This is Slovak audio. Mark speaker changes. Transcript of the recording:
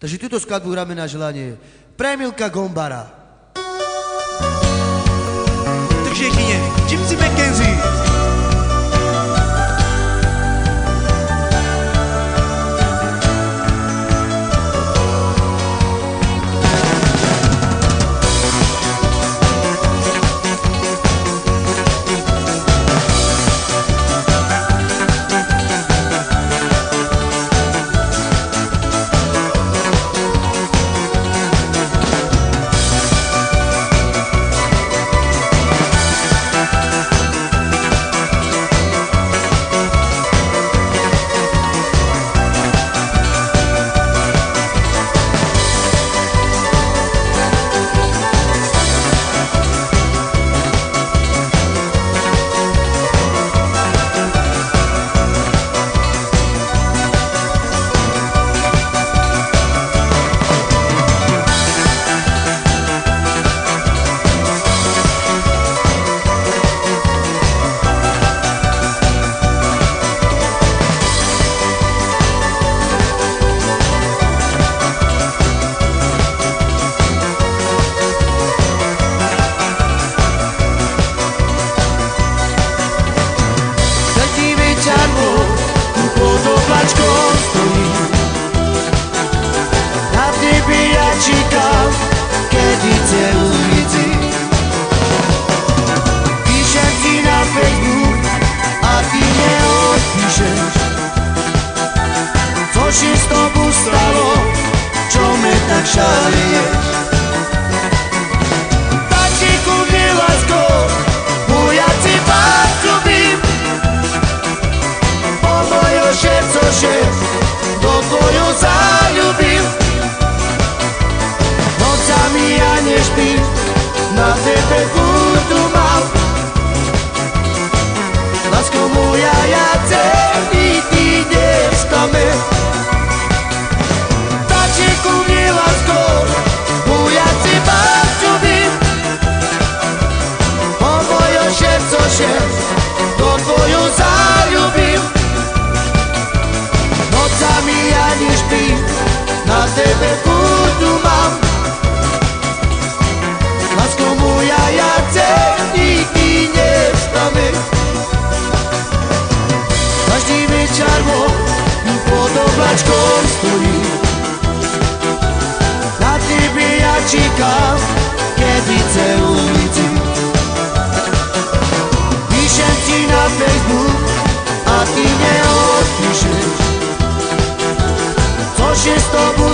Speaker 1: Takže túto skladbu hráme na želanie pre Milka Gombara.
Speaker 2: Takže jedine, Gypsy McKenzie.
Speaker 1: Číkam, kedy ťa uvidím. Píšem ti na Facebook a ty neodpíšeš. Co si s tobou stalo, čo me tak šaluješ? Tačíku, lásko, bo ja ti vás ľubím. Po mojo šercoše, do tvoju zaľubím. Nocami ja nešpím, na tebe budu mal. Lásko moja, ja celý týden stame. Tačíku, lásko, bo ja ti vás ľubím. Po mojo šercoše, do tvoju zaľubím. Nocami ja nešpím, na tebe budu mal. Lásko moja, ja celý týden stame. Každý večer pod oblačkom stojím. Na tebe ja číkam, kedy ťa uvidím. Píšem ti na Facebook a ty neodpíšeš. Co si s tobou